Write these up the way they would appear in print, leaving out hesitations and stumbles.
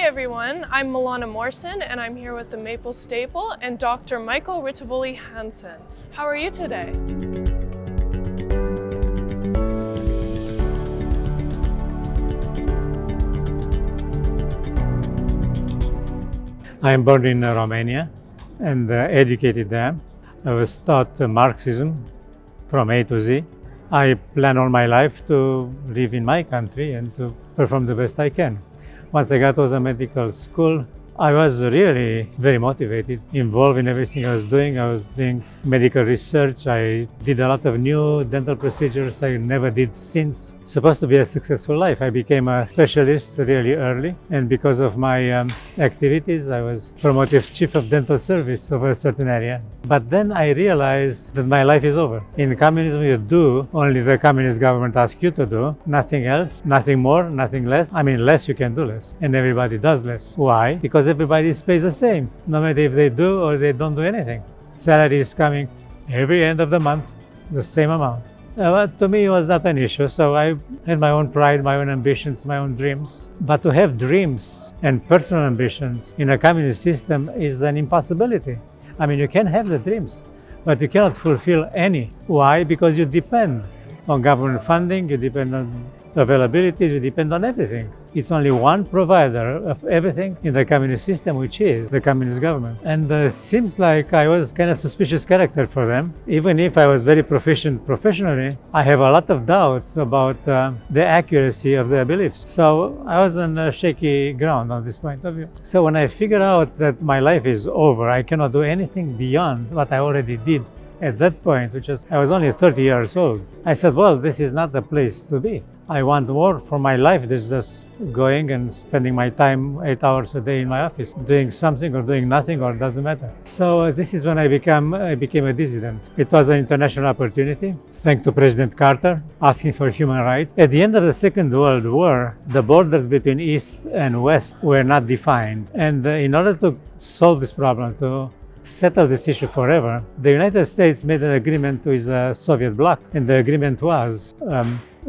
everyone, I'm Milana Morrison and I'm here with the Maple Staple and Dr. Michael Ritivoi Hansen. How are you today? I am born in Romania and educated there. I was taught Marxism from A to Z. I plan all my life to live in my country and to perform the best I can. Once I got to the medical school, I was really very motivated, involved in everything I was doing. I was doing medical research. I did a lot of new dental procedures I never did since. Supposed to be a successful life. I became a specialist really early, and because of my activities, I was promoted chief of dental service of a certain area. But then I realized that my life is over. In communism, you do only the communist government asks you to do, nothing else, nothing more, nothing less. I mean, less you can do less, and everybody does less. Why? Because everybody pays the same, no matter if they do or they don't do anything. Salary is coming every end of the month, the same amount. But to me, it was not an issue. So I had my own pride, my own ambitions, my own dreams. But to have dreams and personal ambitions in a communist system is an impossibility. I mean, you can have the dreams, but you cannot fulfill any. Why? Because you depend on government funding, you depend on availability, you depend on everything. It's only one provider of everything in the communist system, which is the communist government. And it seems like I was kind of suspicious character for them. Even if I was very proficient professionally, I have a lot of doubts about the accuracy of their beliefs. So I was on shaky ground on this point of view. So when I figured out that my life is over, I cannot do anything beyond what I already did at that point, which is I was only 30 years old, I said, well, this is not the place to be. I want more for my life. This is just going and spending my time 8 hours a day in my office, doing something or doing nothing, or it doesn't matter. So this is when I became a dissident. It was an international opportunity, thanks to President Carter, asking for human rights. At the end of the Second World War, the borders between East and West were not defined. And in order to solve this problem, to settle this issue forever, the United States made an agreement with the Soviet bloc, and the agreement was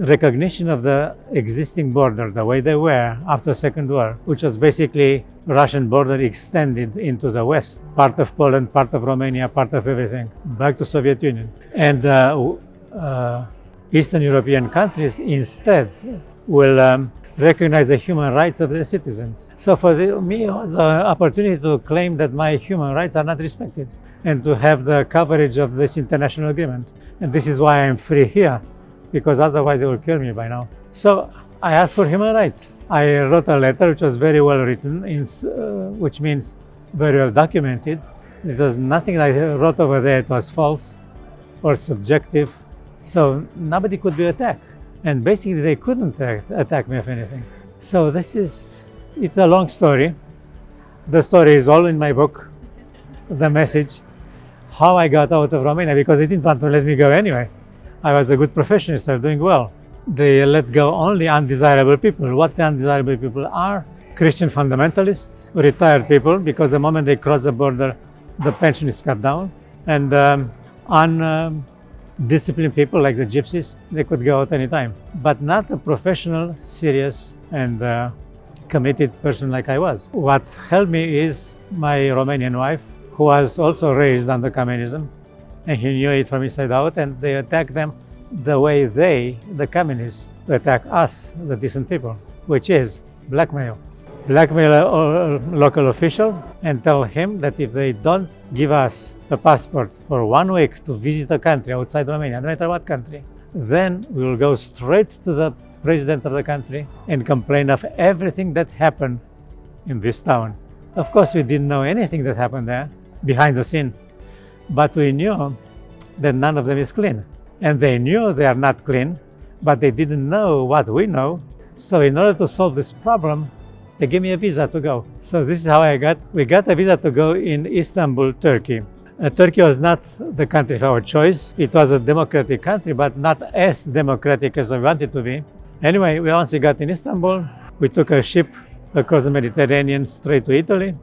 recognition of the existing border the way they were after the Second War, which was basically Russian border extended into the west, part of Poland, part of Romania, part of everything, back to Soviet Union. And Eastern European countries instead will recognize the human rights of their citizens. So for me, it was an opportunity to claim that my human rights are not respected and to have the coverage of this international agreement. And this is why I'm free here, because otherwise they will kill me by now. So I asked for human rights. I wrote a letter which was very well written, which means very well documented. It was nothing I wrote over there, it was false or subjective. So nobody could be attacked. And basically they couldn't attack me of anything. So it's a long story. The story is all in my book, the message, how I got out of Romania, because they didn't want to let me go anyway. I was a good professionist, I was doing well. They let go only undesirable people. What the undesirable people are? Christian fundamentalists, retired people, because the moment they cross the border, the pension is cut down. And undisciplined people like the gypsies, they could go out anytime. But not a professional, serious, and committed person like I was. What helped me is my Romanian wife, who was also raised under communism, and he knew it from inside out, and they attacked them the way the communists, attack us, the decent people, which is blackmail. Blackmail a local official and tell him that if they don't give us a passport for 1 week to visit a country outside Romania, no matter what country, then we will go straight to the president of the country and complain of everything that happened in this town. Of course, we didn't know anything that happened there, behind the scene. But we knew that none of them is clean. And they knew they are not clean, but they didn't know what we know. So in order to solve this problem, they gave me a visa to go. So this is how we got a visa to go in Istanbul, Turkey. Turkey was not the country of our choice. It was a democratic country, but not as democratic as I wanted to be. Anyway, once we got in Istanbul, we took a ship across the Mediterranean straight to Italy.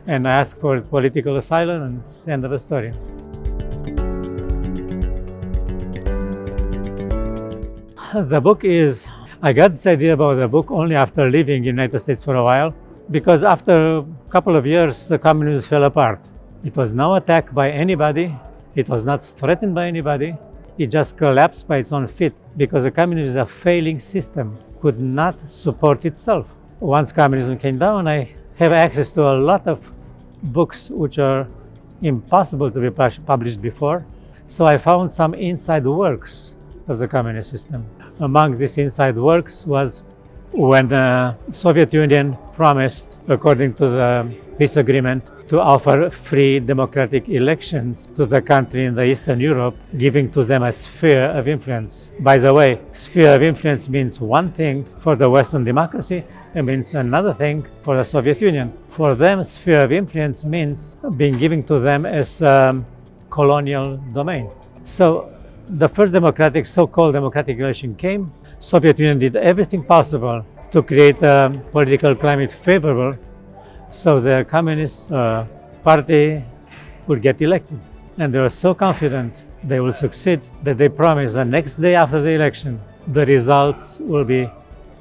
And I asked for political asylum, and it's the end of the story. The book is, I got this idea about the book only after leaving the United States for a while. because after a couple of years, the communism fell apart. It was no attack by anybody. It was not threatened by anybody. It just collapsed by its own feet because the communism is a failing system, could not support itself. Once communism came down, I have access to a lot of books which are impossible to be published before. So I found some inside works of the communist system. Among these inside works was when the Soviet Union promised, according to the peace agreement, to offer free democratic elections to the country in the Eastern Europe, giving to them a sphere of influence. By the way, sphere of influence means one thing for the Western democracy, it means another thing for the Soviet Union. For them, sphere of influence means being given to them as a colonial domain. So the first democratic, so-called democratic election came. Soviet Union did everything possible to create a political climate favorable so the Communist Party would get elected. And they were so confident they will succeed that they promised the next day after the election, the results will be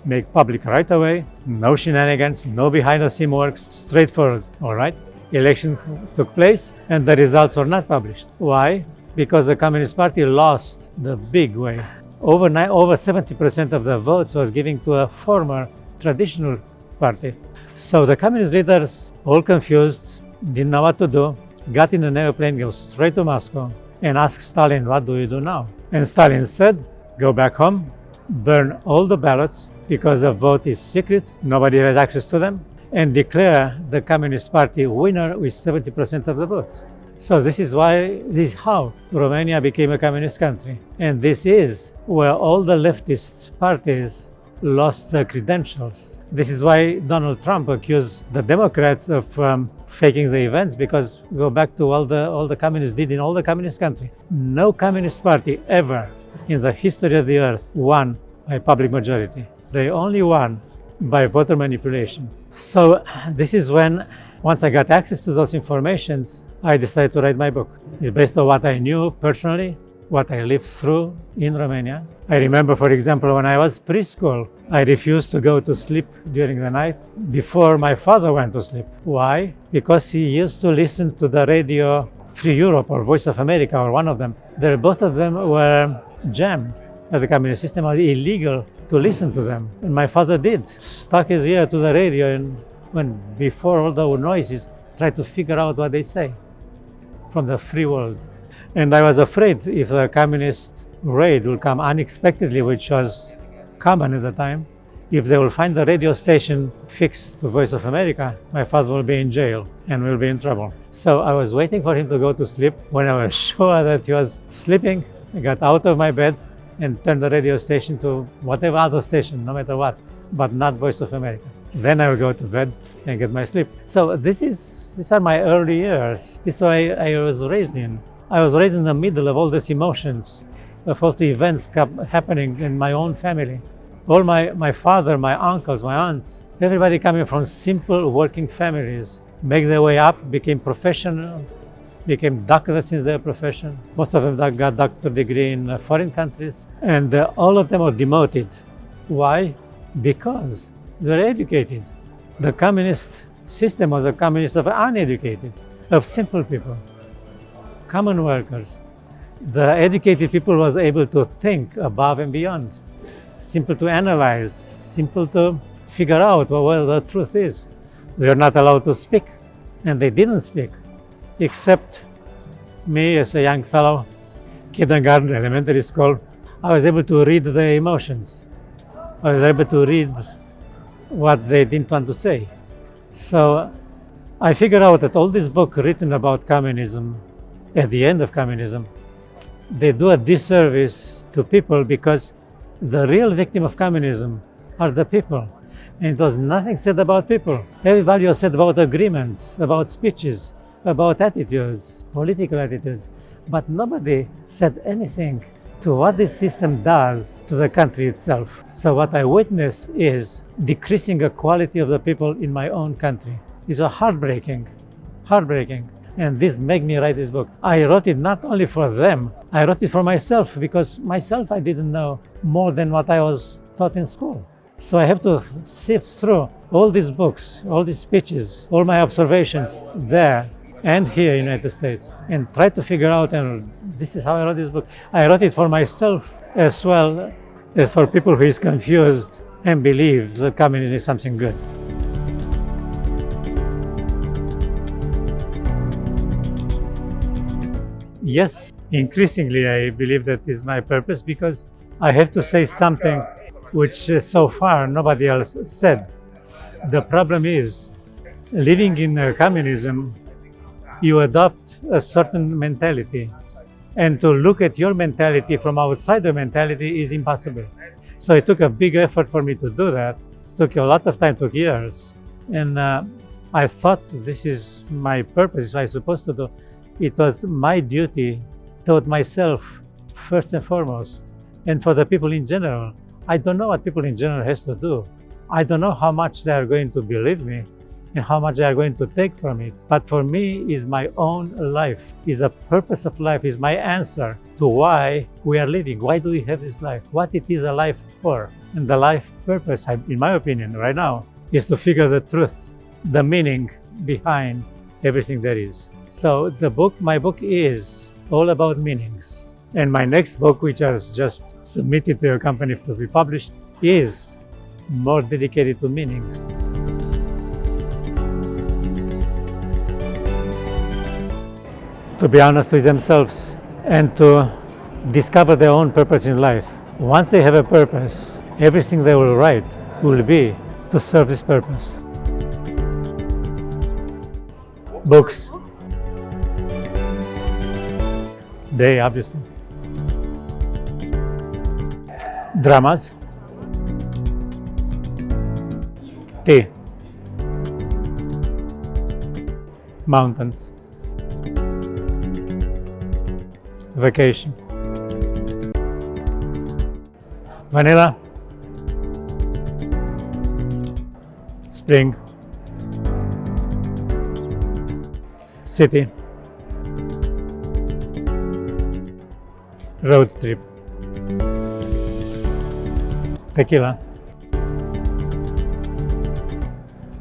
made public right away, no shenanigans, no behind-the-scenes works, straightforward, all right? Elections took place and the results were not published. Why? Because the Communist Party lost the big way. Over 70% of the votes was given to a former traditional party. So the communist leaders, all confused, didn't know what to do, got in an airplane, go straight to Moscow, and asked Stalin, what do we do now? And Stalin said, go back home, burn all the ballots, because the vote is secret, nobody has access to them, and declare the Communist Party winner with 70% of the votes. So this is how Romania became a communist country. And this is where all the leftist parties lost their credentials. This is why Donald Trump accused the Democrats of faking the events, because go back to all the communists did in all the communist countries. No communist party ever in the history of the earth won by public majority. They only won by voter manipulation. So this is when, once I got access to those informations, I decided to write my book. It's based on what I knew personally, what I lived through in Romania. I remember, for example, when I was preschool, I refused to go to sleep during the night before my father went to sleep. Why? Because he used to listen to the radio Free Europe or Voice of America or one of them. Both of them were jammed. The communist system was illegal to listen to them. And my father did, stuck his ear to the radio and when before all the noises, tried to figure out what they say from the free world. And I was afraid if the communist raid will come unexpectedly, which was common at the time, if they will find the radio station fixed to Voice of America, my father will be in jail and will be in trouble. So I was waiting for him to go to sleep. When I was sure that he was sleeping, I got out of my bed and turned the radio station to whatever other station, no matter what, but not Voice of America. Then I would go to bed and get my sleep. So these are my early years. This is what I was raised in. I was raised in the middle of all these emotions, of all the events happening in my own family. All my father, my uncles, my aunts, everybody coming from simple working families, make their way up, became professional, became doctors in their profession. Most of them got doctor degree in foreign countries. And all of them are demoted. Why? Because they're educated. The communist system was a communist of uneducated, of simple people, common workers. The educated people was able to think above and beyond, simple to analyze, simple to figure out what the truth is. They're not allowed to speak, and they didn't speak, except me as a young fellow, kindergarten, elementary school. I was able to read the emotions. I was able to read what they didn't want to say. So I figured out that all these books written about communism, at the end of communism, they do a disservice to people because the real victim of communism are the people. And it was nothing said about people. Everybody was said about agreements, about speeches, about attitudes, political attitudes. But nobody said anything to what this system does to the country itself. So what I witness is decreasing the quality of the people in my own country. It's a heartbreaking. And this made me write this book. I wrote it not only for them, I wrote it for myself, because myself I didn't know more than what I was taught in school. So I have to sift through all these books, all these speeches, all my observations there and here in the United States, and try to figure out, and this is how I wrote this book. I wrote it for myself as well as for people who is confused and believe that communism is something good. Yes, increasingly I believe that is my purpose because I have to say something which so far nobody else said. The problem is, living in communism, you adopt a certain mentality, and to look at your mentality from outside the mentality is impossible. So it took a big effort for me to do that. It took a lot of time, took years. And I thought this is my purpose, what I'm supposed to do. It was my duty toward myself, first and foremost, and for the people in general. I don't know what people in general has to do. I don't know how much they are going to believe me and how much they are going to take from it. But for me, is my own life, is a purpose of life, is my answer to why we are living. Why do we have this life? What it is a life for? And the life purpose, in my opinion, right now, is to figure the truth, the meaning behind everything there is. So my book is all about meanings. And my next book, which I was just submitted to a company to be published, is more dedicated to meanings. To be honest with themselves and to discover their own purpose in life. Once they have a purpose, everything they will write will be to serve this purpose. Books. They, obviously. Dramas. Tea. Mountains. Vacation. Vanilla. Spring. City. Road trip. Tequila.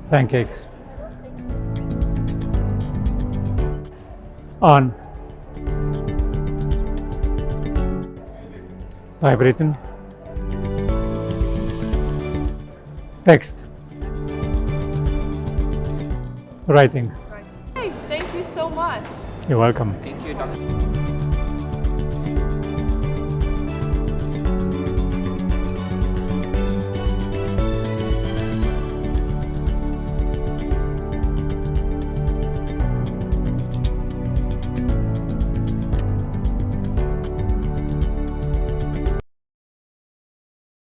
Pancakes. On. Typewritten. Text. Writing. Hey, thank you so much. You're welcome. Thank you, Dr.